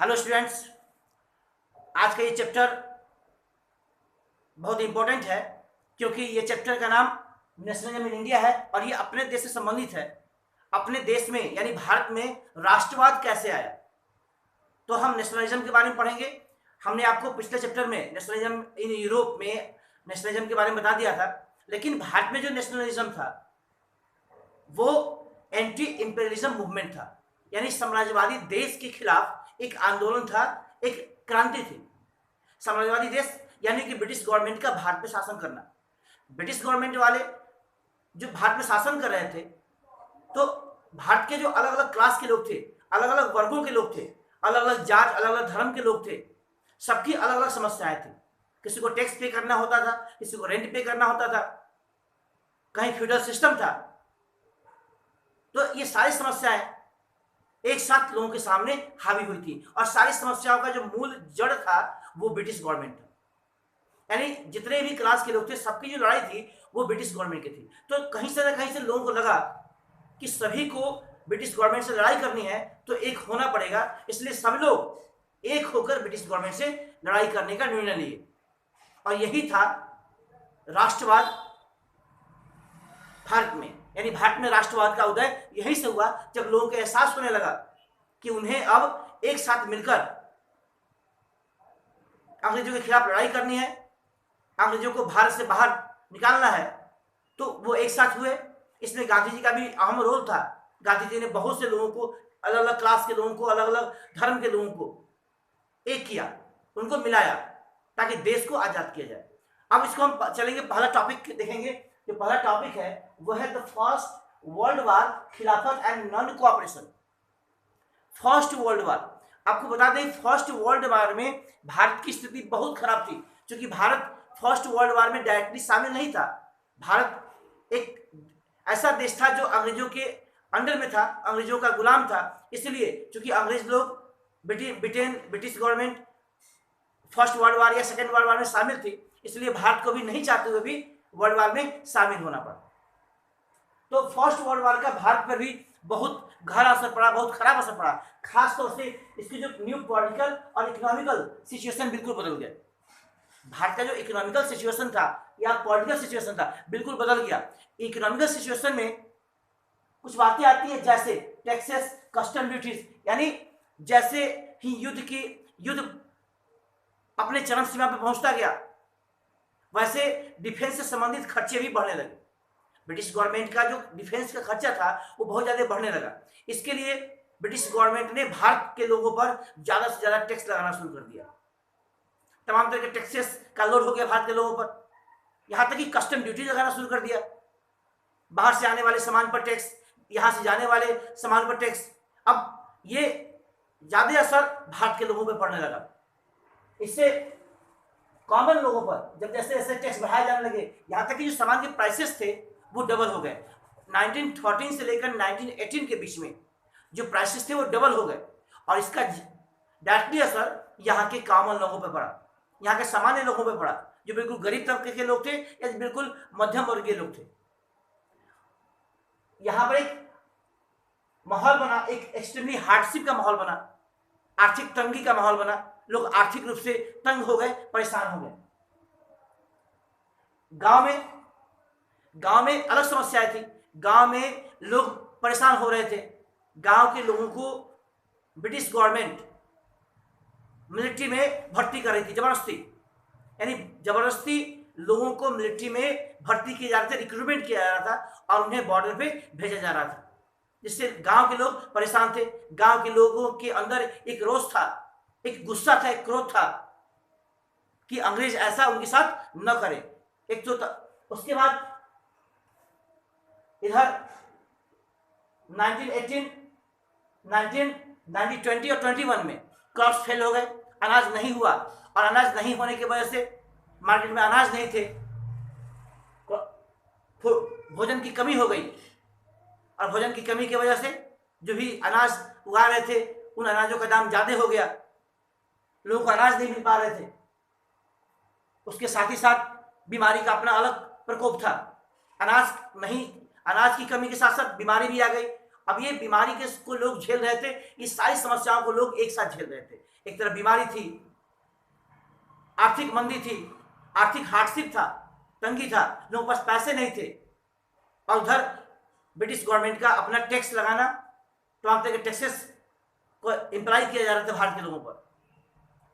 Hello students, आज का ये चैप्टर बहुत इंपॉर्टेंट है क्योंकि ये चैप्टर का नाम नेशनलिज्म इन इंडिया है और ये अपने देश से संबंधित है। अपने देश में यानी भारत में राष्ट्रवाद कैसे आया, तो हम नेशनलिज्म के बारे में पढ़ेंगे। हमने आपको पिछले चैप्टर में नेशनलिज्म इन यूरोप में नेशनलिज्म के बारे में बता दिया था, लेकिन भारत में जो नेशनलिज्म था वो एंटी इंपीरियलिज्म मूवमेंट था, यानी साम्राज्यवादी देश के खिलाफ एक आंदोलन था, एक क्रांति थी। साम्राज्यवादी देश यानी कि ब्रिटिश गवर्नमेंट का भारत में शासन करना। ब्रिटिश गवर्नमेंट वाले जो भारत में शासन कर रहे थे, तो भारत के जो अलग अलग क्लास के लोग थे, अलग अलग वर्गों के लोग थे, अलग अलग जात, अलग अलग धर्म के लोग थे, सबकी अलग अलग समस्याएं थी। किसी को टैक्स पे करना होता था, किसी को रेंट पे करना होता था, कहीं फ्यूडल सिस्टम था। तो ये सारी समस्याएं एक साथ लोगों के सामने हावी हुई थी और सारी समस्याओं का जो मूल जड़ था वो ब्रिटिश गवर्नमेंट था। यानी जितने भी क्लास के लोग थे, सबकी जो लड़ाई थी वो ब्रिटिश गवर्नमेंट की थी। तो कहीं से ना कहीं से लोगों को लगा कि सभी को ब्रिटिश गवर्नमेंट से लड़ाई करनी है तो एक होना पड़ेगा, इसलिए सब लोग एक होकर ब्रिटिश गवर्नमेंट से लड़ाई करने का निर्णय लिए। और यही था राष्ट्रवाद भारत में, यानी भारत में राष्ट्रवाद का उदय यही से हुआ जब लोगों को एहसास होने लगा कि उन्हें अब एक साथ मिलकर अंग्रेजों के खिलाफ लड़ाई करनी है, अंग्रेजों को भारत से बाहर निकालना है। तो वो एक साथ हुए। इसमें गांधी जी का भी अहम रोल था। गांधी जी ने बहुत से लोगों को, अलग अलग क्लास के लोगों को, अलग अलग धर्म के लोगों को एक किया, उनको मिलाया ताकि देश को आजाद किया जाए। अब इसको हम चलेंगे, पहला टॉपिक देखेंगे। जो पहला टॉपिक है वो है द फर्स्ट वर्ल्ड वार, खिलाफत and non cooperation. First world war, आपको बता दें फर्स्ट वर्ल्ड वार में भारत की स्थिति बहुत खराब थी, क्योंकि भारत फर्स्ट वर्ल्ड वार में डायरेक्टली शामिल नहीं था। भारत एक ऐसा देश था जो अंग्रेजों के अंडर में था, अंग्रेजों का गुलाम था। इसलिए क्योंकि अंग्रेज लोग British government first world war या सेकेंड वर्ल्ड वार में शामिल थी, इसलिए भारत को भी नहीं चाहते हुए भी वर्ल्ड वार में शामिल होना पड़ा। तो फर्स्ट वर्ल्ड वार का भारत पर भी बहुत गहरा असर पड़ा, बहुत खराब असर पड़ा। खास तौर से इसकी जो न्यू पॉलिटिकल और इकोनॉमिकल सिचुएशन बिल्कुल बदल गया। भारत का जो इकोनॉमिकल सिचुएशन था या पॉलिटिकल सिचुएशन था बिल्कुल बदल गया। इकोनॉमिकल सिचुएशन में कुछ बातें आती हैं जैसे टैक्सेस, कस्टम ड्यूटीज, यानी जैसे ही युद्ध अपने चरम सीमा पर पहुंचता गया, वैसे डिफेंस से संबंधित खर्चे भी बढ़ने लगे। ब्रिटिश गवर्नमेंट का जो डिफेंस का खर्चा था वो बहुत ज्यादा बढ़ने लगा। इसके लिए ब्रिटिश गवर्नमेंट ने भारत के लोगों पर ज्यादा से ज्यादा टैक्स लगाना शुरू कर दिया। तमाम तरह के टैक्सेस का लोड हो गया भारत के लोगों पर, यहां तक कि कस्टम ड्यूटी लगाना शुरू कर दिया। बाहर से आने वाले सामान पर टैक्स, यहां से जाने वाले सामान पर टैक्स। अब ये ज्यादा असर भारत के लोगों पर पड़ने लगा। इससे कॉमन लोगों पर जब जैसे जैसे टैक्स बढ़ाए जाने लगे, यहां तक कि जो सामान के प्राइसेस थे वो डबल हो गए। 1913 से लेकर 1918 के बीच में जो प्राइसेस थे वो डबल हो गए और इसका डायरेक्टली असर यहाँ के कॉमन लोगों पर पड़ा, यहाँ के सामान्य लोगों पर पड़ा, जो बिल्कुल गरीब तबके के लोग थे या बिल्कुल मध्यम वर्गीय लोग थे। यहाँ पर एक माहौल बना, एक एक्सट्रीमली हार्डशिप का माहौल बना, आर्थिक तंगी का माहौल बना। लोग आर्थिक रूप से तंग हो गए, परेशान हो गए। गांव में अलग समस्याएं थी। गांव में लोग परेशान हो रहे थे। गांव के लोगों को ब्रिटिश गवर्नमेंट मिलिट्री में भर्ती कर रही थी जबरदस्ती, यानी जबरदस्ती लोगों को मिलिट्री में भर्ती किए जा रहे थे, रिक्रूटमेंट किया जा रहा था और उन्हें बॉर्डर पे भेजा जा रहा था, जिससे गांव के लोग परेशान थे। गांव के लोगों के अंदर एक रोष था, एक गुस्सा था, एक क्रोध था कि अंग्रेज ऐसा उनके साथ न करे। एक तो उसके बाद इधर 1918, 1920 और 21 में क्रॉप्स फेल हो गए, अनाज नहीं हुआ और अनाज नहीं होने की वजह से मार्केट में अनाज नहीं थे, भोजन की कमी हो गई और भोजन की कमी की वजह से जो भी अनाज उगा रहे थे उन अनाजों का दाम ज्यादा हो गया, लोगों को अनाज नहीं मिल पा रहे थे। उसके साथ ही साथ बीमारी का अपना अलग प्रकोप था। अनाज की कमी के साथ साथ बीमारी भी आ गई अब ये बीमारी के को लोग झेल रहे थे, इस सारी समस्याओं को लोग एक साथ झेल रहे थे। एक तरफ बीमारी थी, आर्थिक मंदी थी, आर्थिक हार्डशिप था, तंगी था, लोगों के पास पैसे नहीं थे, और उधर ब्रिटिश गवर्नमेंट का अपना टैक्स लगाना, तमाम तरह के टैक्सेस को इम्प्लाई किया जा रहा था भारत के लोगों पर।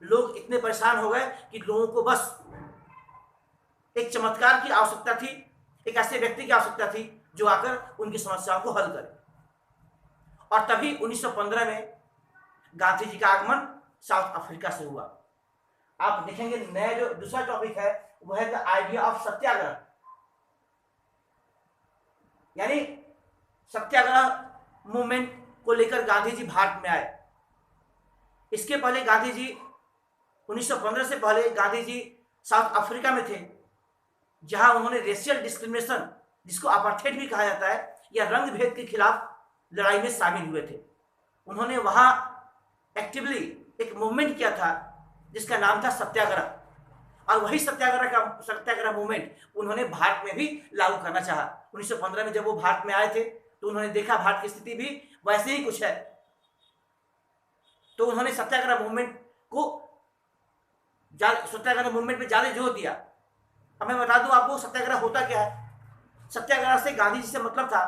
लोग इतने परेशान हो गए कि लोगों को बस एक चमत्कार की आवश्यकता थी, एक ऐसे व्यक्ति की आवश्यकता थी जो आकर उनकी समस्याओं को हल करे। और तभी 1915 में गांधी जी का आगमन साउथ अफ्रीका से हुआ। आप देखेंगे नया जो दूसरा टॉपिक है वह है द आइडिया ऑफ सत्याग्रह, यानी सत्याग्रह मूवमेंट को लेकर गांधी जी भारत में आए। इसके पहले गांधी जी 1915 से पहले गांधी जी साउथ अफ्रीका में थे, जहां उन्होंने रेशियल डिस्क्रिमिनेशन, जिसको अपार्थाइड भी कहा जाता है, या रंग भेद के खिलाफ लड़ाई में शामिल हुए थे। उन्होंने वहां एक्टिवली एक मूवमेंट किया था जिसका नाम था सत्याग्रह, और वही सत्याग्रह मूवमेंट उन्होंने भारत में भी लागू करना चाहा। 1915 में जब वो भारत में आए थे तो उन्होंने देखा भारत की स्थिति भी वैसे ही कुछ है, तो उन्होंने सत्याग्रह मूवमेंट में ज्यादा जोर दिया। अब मैं बता दूं आपको सत्याग्रह होता क्या है। सत्याग्रह से गांधी जी से मतलब था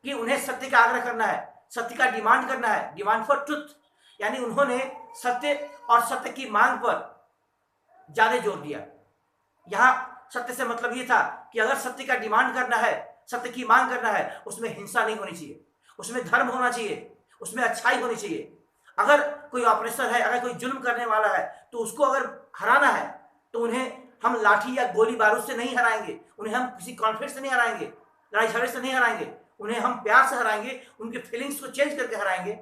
कि उन्हें सत्य का आग्रह करना है, सत्य का डिमांड करना है, डिमांड फॉर ट्रुथ, यानी उन्होंने सत्य और सत्य की मांग पर ज्यादा जोर दिया। यहां सत्य से मतलब ये था कि अगर सत्य का डिमांड करना है, सत्य की मांग करना है, उसमें हिंसा नहीं होनी चाहिए, उसमें धर्म होना चाहिए, उसमें अच्छाई होनी चाहिए। अगर कोई ऑपरेसर है, अगर कोई जुल्म करने वाला है, तो उसको अगर हराना है तो उन्हें हम लाठी या गोली बारूद से नहीं हराएंगे, उन्हें हम किसी कॉन्फ्लिक्ट से नहीं हराएंगे, लड़ाई झगड़े से नहीं हराएंगे, उन्हें हम प्यार से हराएंगे, उनके फीलिंग्स को चेंज करके हराएंगे,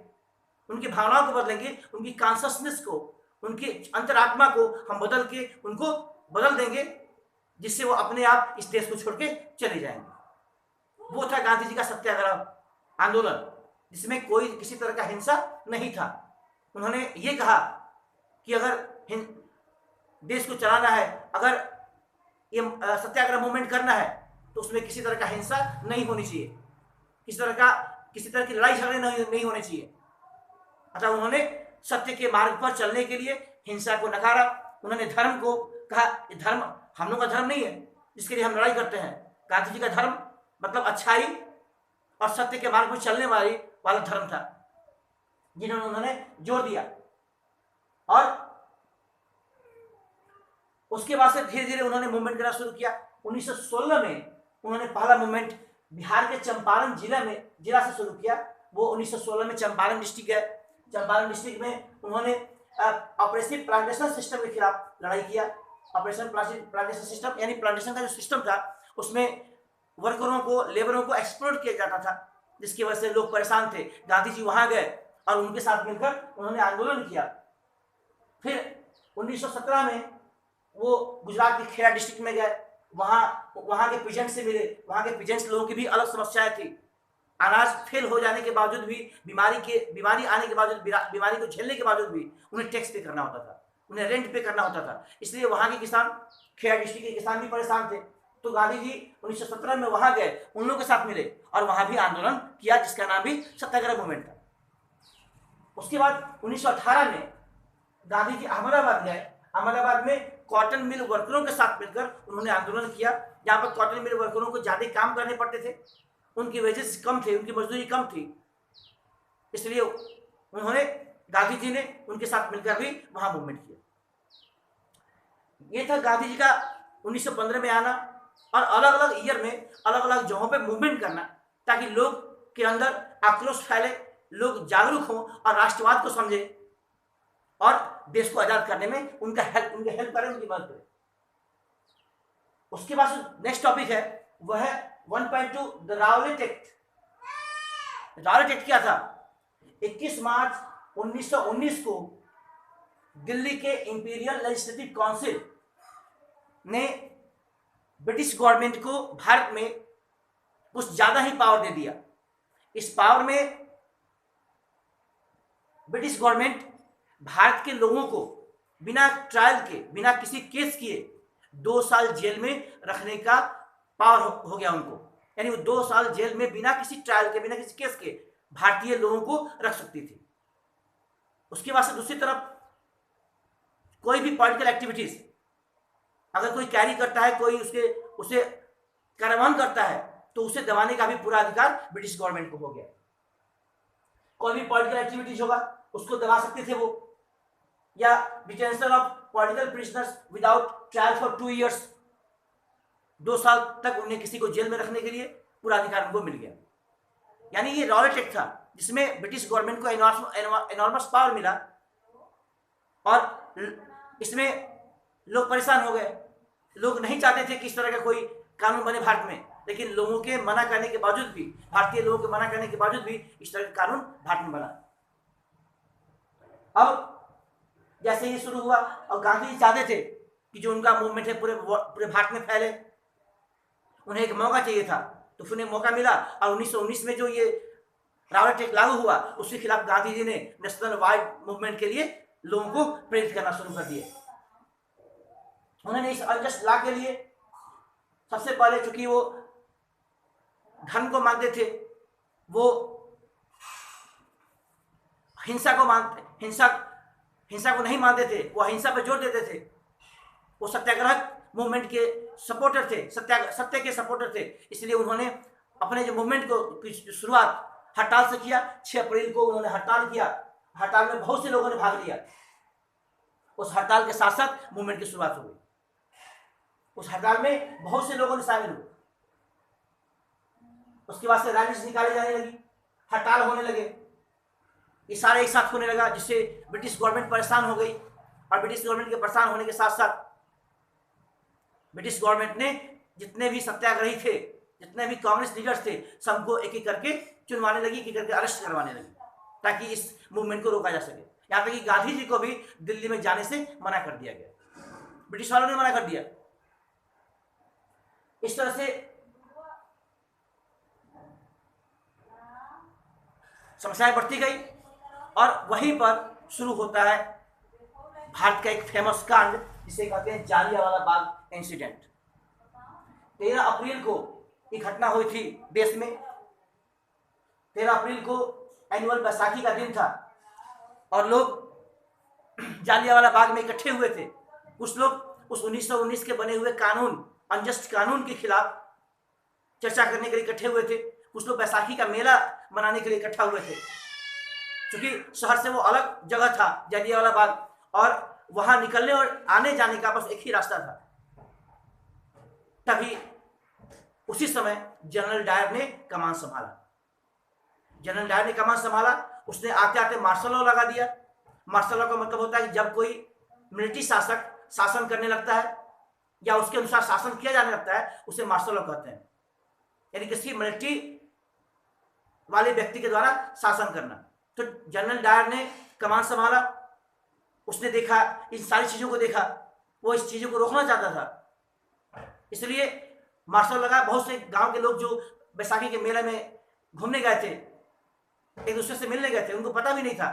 उनकी भावनाओं को बदलेंगे, उनकी कॉन्शियसनेस को, उनकी अंतरात्मा को हम बदल के उनको बदल देंगे, जिससे वो अपने आप इस देश को छोड़ के चले जाएंगे। वो था गांधी जी का सत्याग्रह आंदोलन, जिसमें कोई किसी तरह का हिंसा नहीं था। उन्होंने ये कहा कि अगर देश को चलाना है, अगर ये सत्याग्रह मूवमेंट करना है, तो उसमें किसी तरह का हिंसा नहीं होनी चाहिए, किसी तरह की लड़ाई झगड़े नहीं होने चाहिए। अतः उन्होंने सत्य के मार्ग पर चलने के लिए हिंसा को नकारा। उन्होंने धर्म को कहा, धर्म हम लोग का धर्म नहीं है जिसके लिए हम लड़ाई करते हैं। गांधी जी का धर्म मतलब अच्छाई और सत्य के मार्ग पर चलने वाला धर्म था, जिन्होंने उन्होंने जोर दिया। और उसके बाद से धीरे धीरे उन्होंने मूवमेंट करना शुरू किया। 1916 में उन्होंने पहला मूवमेंट बिहार के चंपारण जिला से शुरू किया। वो 1916 में चंपारण डिस्ट्रिक्ट है, चंपारण डिस्ट्रिक्ट में उन्होंने ऑपरेशन प्लांटेशन सिस्टम के खिलाफ लड़ाई किया। ऑपरेशन प्लांटेशन सिस्टम यानी प्लांटेशन का जो सिस्टम था, उसमें वर्करों को, लेबरों को एक्सप्लॉइट किया जाता था, जिसकी वजह से लोग परेशान थे। गांधी जी वहां गए और उनके साथ मिलकर उन्होंने आंदोलन किया। फिर 1917 में वो गुजरात के खेड़ा डिस्ट्रिक्ट में गए, वहां के पीजेंट से मिले। वहां के पीजेंट्स लोगों की भी अलग समस्याएं थी। अनाज फेल हो जाने के बावजूद भी, बीमारी आने के बावजूद, बीमारी को झेलने के बावजूद भी उन्हें टैक्स पे करना होता था, उन्हें रेंट पे करना होता था। इसलिए वहां के किसान, खेड़ा डिस्ट्रिक्ट के किसान भी परेशान थे। तो गांधी जी 1917 में वहां गए, उन लोगों के साथ मिले और वहां भी आंदोलन किया, जिसका नाम भी सत्याग्रह मूवमेंट था। उसके बाद 1918 में गांधी जी अहमदाबाद गए। अहमदाबाद में कॉटन मिल वर्करों के साथ मिलकर उन्होंने आंदोलन किया। जहां पर कॉटन मिल वर्करों को ज्यादा काम करने पड़ते थे, उनकी वेजेस कम थे, उनकी मजदूरी कम थी, इसलिए उन्होंने, गांधी जी ने उनके साथ मिलकर भी वहां मूवमेंट किया। ये था गांधी जी का 1915 में आना और अलग अलग ईयर में अलग अलग जगहों पे मूवमेंट करना, ताकि लोग के अंदर आक्रोश फैले, लोग जागरूक हों और राष्ट्रवाद को समझे और देश को आजाद करने में उनके हेल्प करें, उनकी मदद करें। उसके बाद नेक्स्ट टॉपिक है वह है 1.2 the Rowlatt act. Rowlatt act क्या था? 21 मार्च 1919 को दिल्ली के इंपीरियल लेजिस्लेटिव काउंसिल ने ब्रिटिश गवर्नमेंट को भारत में कुछ ज्यादा ही पावर दे दिया। इस पावर में ब्रिटिश गवर्नमेंट भारत के लोगों को बिना ट्रायल के, बिना किसी केस किए 2 साल जेल में रखने का पावर हो गया उनको। यानी वो 2 साल जेल में बिना किसी ट्रायल के, बिना किसी केस के भारतीय लोगों को रख सकती थी। उसके बाद से दूसरी तरफ कोई भी पॉलिटिकल एक्टिविटीज अगर कोई कैरी करता है, कोई उसे कार्यान्वयन करता है, तो उसे दबाने का भी पूरा अधिकार ब्रिटिश गवर्नमेंट को हो गया। कोई भी पॉलिटिकल एक्टिविटीज होगा उसको दबा सकते थे वो, या detention of political prisoners without trial for 2 years, 2 साल तक उन्हें किसी को जेल में रखने के लिए पूरा अधिकार उनको मिल गया। यानी ये रॉलेट एक्ट था जिसमें ब्रिटिश गवर्नमेंट को एनॉर्मस पावर मिला, और इसमें लोग परेशान हो गए। लोग नहीं चाहते थे कि इस तरह का कोई कानून बने भारत में, लेकिन लोगों के मना करने के बावजूद भी, भारतीय लोगों के मना करने के बावजूद भी इस तरह का कानून भारत में बना। अब जैसे ये शुरू हुआ और गांधी जी चाहते थे कि जो उनका मूवमेंट है पूरे भारत में फैले, उन्हें एक मौका चाहिए था, तो फिर उन्हें मौका मिला। और 1919 में जो ये रॉलेट एक्ट लागू हुआ, उसके खिलाफ गांधी जी ने नेशनल वाइड मूवमेंट के लिए लोगों को प्रेरित करना शुरू कर दिया। उन्होंने इस अनजस्ट लॉ के लिए सबसे पहले, चूंकि वो धर्म को मानते थे, वो हिंसा को नहीं मानते थे, वो अहिंसा पर जोर देते थे, वो सत्याग्रह मूवमेंट के सपोर्टर थे, सत्य के सपोर्टर थे। इसलिए उन्होंने अपने जो मूवमेंट को शुरुआत हड़ताल से किया। 6 अप्रैल को उन्होंने हड़ताल किया। हड़ताल में बहुत से लोगों ने भाग लिया। उस हड़ताल के साथ साथ मूवमेंट की शुरुआत हो गई। उस हड़ताल में बहुत से लोगों ने शामिल हुए। उसके बाद से रैलीज निकाली जाने लगी, हड़ताल होने लगे, ये सारे एक साथ होने लगा, जिससे ब्रिटिश गवर्नमेंट परेशान हो गई। और ब्रिटिश गवर्नमेंट के परेशान होने के साथ साथ ब्रिटिश गवर्नमेंट ने जितने भी सत्याग्रही थे, जितने भी कांग्रेस लीडर्स थे, सबको एक एक करके चुनवाने लगी, एक एक करके अरेस्ट करवाने लगी, ताकि इस मूवमेंट को रोका जा सके। यहाँ तक कि गांधी जी को भी दिल्ली में जाने से मना कर दिया गया, ब्रिटिश वालों ने मना कर दिया। इस तरह से समस्याएं बढ़ती गई, और वहीं पर शुरू होता है भारत का एक फेमस कांड, जिसे कहते हैं जालियांवाला बाग इंसिडेंट। 13 अप्रैल को एक घटना हुई थी देश में। 13 अप्रैल को एनुअल बैसाखी का दिन था, और लोग जालियांवाला बाग में इकट्ठे हुए थे। कुछ लोग उस 1919 के बने हुए कानून, अनजस्ट कानून के खिलाफ चर्चा करने के लिए इकट्ठे हुए थे। कुछ लोग बैसाखी का मेला मनाने के लिए इकट्ठा हुए थे। क्योंकि शहर से वो अलग जगह था जालियांवाला बाग, और वहां निकलने और आने जाने का बस एक ही रास्ता था। तभी उसी समय जनरल डायर ने कमान संभाला। जनरल डायर ने कमान संभाला, उसने आते आते मार्शल लॉ लगा दिया। मार्शल लॉ का मतलब होता है कि जब कोई मिलिट्री शासक शासन करने लगता है या उसके अनुसार शासन किया जाने लगता है, उसे मार्शल लॉ कहते हैं। यानी किसी मिलिट्री वाले व्यक्ति के द्वारा शासन करना। तो जनरल डायर ने कमान संभाला, उसने देखा, इन सारी चीजों को देखा, वो इस चीजों को रोकना चाहता था, इसलिए मार्शल लगा। बहुत से गांव के लोग जो बैसाखी के मेले में घूमने गए थे, एक दूसरे से मिलने गए थे, उनको पता भी नहीं था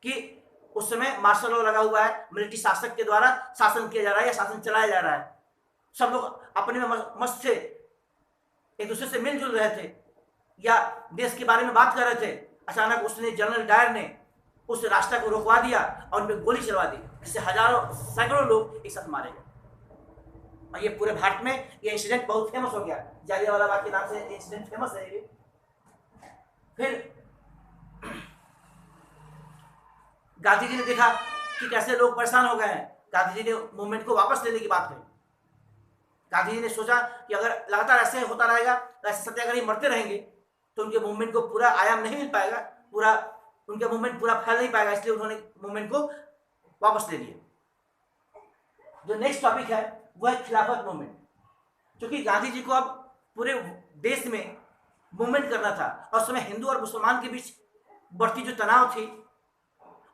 कि उस समय मार्शल लॉ लगा हुआ है, मिलिट्री शासक के द्वारा शासन किया जा रहा है या शासन चलाया जा रहा है। सब लोग अपने में मस्त थे, एक दूसरे से मिलजुल रहे थे या देश के बारे में बात कर रहे थे। अचानक उसने, जनरल डायर ने उस रास्ता को रोकवा दिया और उन पर गोली चलवा दी, जिससे हजारों सैकड़ों लोग एक साथ मारे गए। और ये पूरे भारत में ये इंसिडेंट बहुत फेमस हो गया, जालियांवाला बाग के नाम से इंसिडेंट फेमस है ये। फिर गांधी जी ने देखा कि कैसे लोग परेशान हो गए हैं। गांधी जी ने मूवमेंट को वापस लेने की बात कही। गांधी जी ने सोचा कि अगर लगातार ऐसे होता रहेगा, ऐसे सत्याग्रही मरते रहेंगे, तो उनके मूवमेंट को पूरा आयाम नहीं मिल पाएगा, उनका मूवमेंट पूरा फैल नहीं पाएगा। इसलिए उन्होंने मूवमेंट को वापस ले लिया। जो नेक्स्ट टॉपिक है वो है खिलाफत मूवमेंट। क्योंकि गांधी जी को अब पूरे देश में मूवमेंट करना था, और उस समय हिंदू और मुसलमान के बीच बढ़ती जो तनाव थी,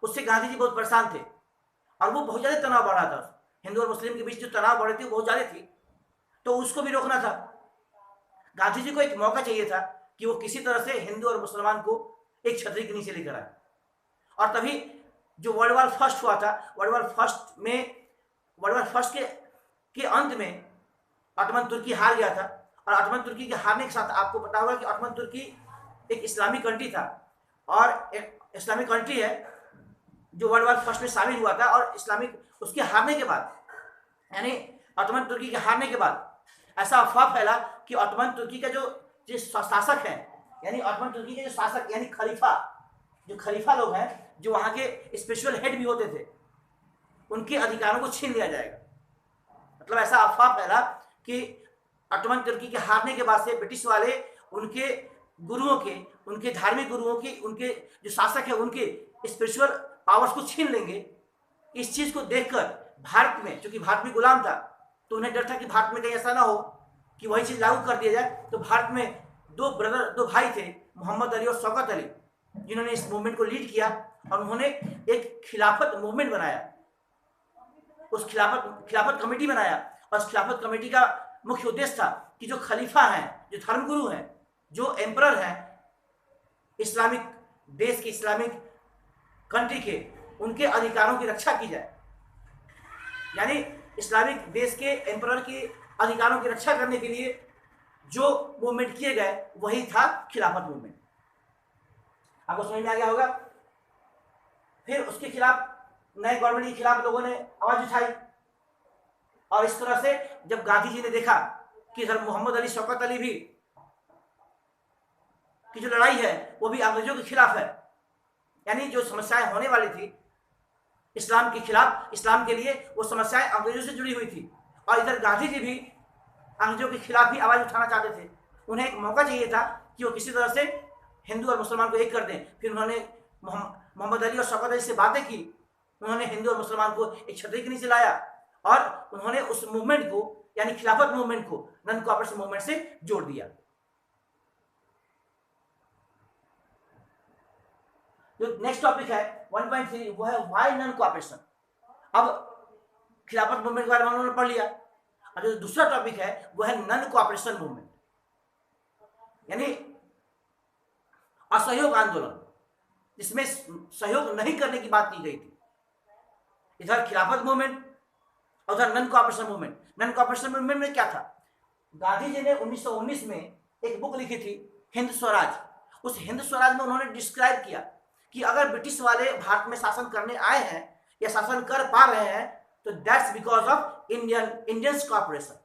उससे गांधी जी बहुत परेशान थे, और वो बहुत ज्यादा तनाव बढ़ रहा था। हिंदू और मुस्लिम के बीच जो तनाव बढ़ रही थी वो बहुत ज्यादा थी, तो उसको भी रोकना था। गांधी जी को एक मौका चाहिए था कि वो किसी तरह से हिंदू और मुसलमान को एक छतरी के नीचे लेकर आए। और तभी जो वर्ल्ड वॉर फर्स्ट हुआ था, वर्ल्ड वॉर फर्स्ट के अंत में ऑटोमन तुर्की हार गया था, और ऑटोमन तुर्की के हारने के साथ आपको पता होगा कि ऑटोमन तुर्की एक इस्लामिक कंट्री था और एक इस्लामिक कंट्री है जो वर्ल्ड वॉर फर्स्ट में शामिल हुआ था, और इस्लामिक उसके हारने के बाद, यानी ऑटोमन तुर्की के हारने के बाद ऐसा अफवाह फैला कि ऑटोमन तुर्की का जो शासक है, यानी ऑटोमन तुर्की के जो शासक यानी खलीफा, जो खलीफा लोग हैं, जो वहाँ के स्पिरिचुअल हेड भी होते थे, उनके अधिकारों को छीन लिया जाएगा। मतलब ऐसा अफवाह फैला कि ऑटोमन तुर्की के हारने के बाद से ब्रिटिश वाले उनके गुरुओं के, उनके धार्मिक गुरुओं के, उनके जो शासक है उनके स्पिरिचुअल पावर्स को छीन लेंगे। इस चीज को देखकर भारत में, चूंकि भारत में गुलाम था, तो उन्हें डर था कि भारत में कहीं ऐसा ना हो कि वही चीज लागू कर दिया जाए। तो भारत में दो भाई थे, मोहम्मद अली और शौकत अली, जिन्होंने इस मूवमेंट को लीड किया और उन्होंने एक खिलाफत मूवमेंट बनाया, उस खिलाफत कमेटी बनाया। और उस खिलाफत कमेटी का मुख्य उद्देश्य था कि जो खलीफा हैं, जो धर्मगुरु हैं, जो एम्परर हैं इस्लामिक देश के, इस्लामिक कंट्री के, उनके अधिकारों की रक्षा की जाए। यानी इस्लामिक देश के एम्परर के अधिकारों की रक्षा करने के लिए जो मूवमेंट किए गए वही था खिलाफत मूवमेंट। आपको समझ में आ गया होगा। फिर उसके खिलाफ, नए गवर्नमेंट के खिलाफ लोगों ने आवाज उठाई, और इस तरह से जब गांधी जी ने देखा कि इधर मोहम्मद अली, शौकत अली भी की जो लड़ाई है वो भी अंग्रेजों के खिलाफ है, यानी जो समस्याएं होने वाली थी इस्लाम के खिलाफ, इस्लाम के लिए, वो समस्याएं अंग्रेजों से जुड़ी हुई थी, और इधर गांधी जी भी अंग्रेजों के खिलाफ भी आवाज उठाना चाहते थे। उन्हें एक मौका चाहिए था कि वो किसी तरह से हिंदू और मुसलमान को एक कर दें। फिर उन्होंने मोहम्मद अली और शौकत अली से बातें की, उन्होंने हिंदू और मुसलमान को एक छतरी के नीचे लाया, और उन्होंने उस मूवमेंट को, यानी खिलाफत मूवमेंट को, नॉन कोऑपरेशन मूवमेंट से जोड़ दिया। जो नेक्स्ट टॉपिक है 1.3, वो है व्हाई नॉन कोऑपरेशन। अब खिलाफत मूवमेंट के बारे में उन्होंने पढ़ लिया, और जो दूसरा टॉपिक है वो है नॉन कोऑपरेशन मूवमेंट, यानी असहयोग आंदोलन, जिसमें सहयोग नहीं करने की बात की गई थी। इधर खिलाफत मूवमेंट और उधर non cooperation movement. Non cooperation movement में क्या था? गांधी जी ने 1919 में एक बुक लिखी थी, हिंद स्वराज। उस हिंद स्वराज में उन्होंने डिस्क्राइब किया कि अगर ब्रिटिश वाले भारत में शासन करने आए हैं या शासन कर पा रहे हैं तो that's because of Indians cooperation.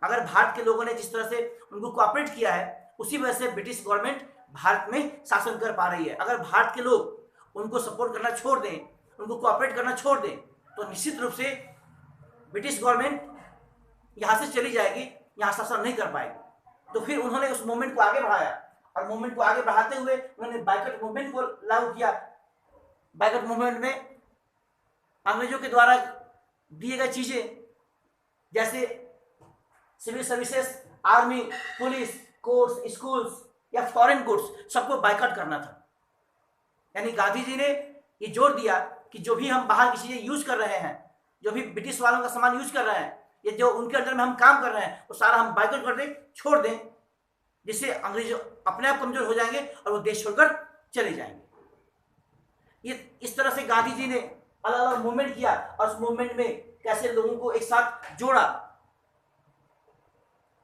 अगर भारत के लोगों ने जिस तरह से उनको कोऑपरेट किया है, उसी वजह से ब्रिटिश गवर्नमेंट भारत में शासन कर पा रही है। अगर भारत के लोग उनको सपोर्ट करना छोड़ दें, उनको कोऑपरेट करना छोड़ दें, तो निश्चित रूप से ब्रिटिश गवर्नमेंट यहाँ से चली जाएगी, यहाँ शासन नहीं कर पाएगी। तो फिर उन्होंने उस मूवमेंट को आगे बढ़ाया, और मूवमेंट को आगे बढ़ाते हुए उन्होंने बायकॉट मूवमेंट को लागू किया। बायकॉट मूवमेंट में अंग्रेजों के द्वारा दिए गए चीजें, जैसे civil services, army, police, courts, schools या फॉरेन गुड्स, सबको बायकॉट करना था। यानी गांधी जी ने ये जोर दिया कि जो भी हम बाहर की चीजें यूज कर रहे हैं, जो भी ब्रिटिश वालों का सामान यूज कर रहे हैं, ये जो उनके अंडर में हम काम कर रहे हैं, वो सारा हम बायकॉट कर दें, छोड़ दें, जिससे अंग्रेज अपने आप कमजोर हो जाएंगे और वो देश छोड़कर चले जाएंगे। ये इस तरह से गांधी जी ने अलग अलग मूवमेंट किया, और उस मूवमेंट में कैसे लोगों को एक साथ जोड़ा।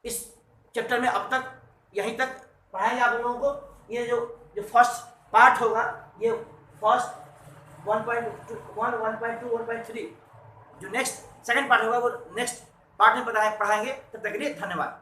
इस चैप्टर में अब तक यहीं तक पढ़ाएंगे आप लोगों को। ये जो फर्स्ट पार्ट होगा, ये फर्स्ट 1.2, 1.3, जो नेक्स्ट सेकंड पार्ट होगा वो नेक्स्ट पार्ट में पढ़ाएंगे। तब तक के लिए धन्यवाद।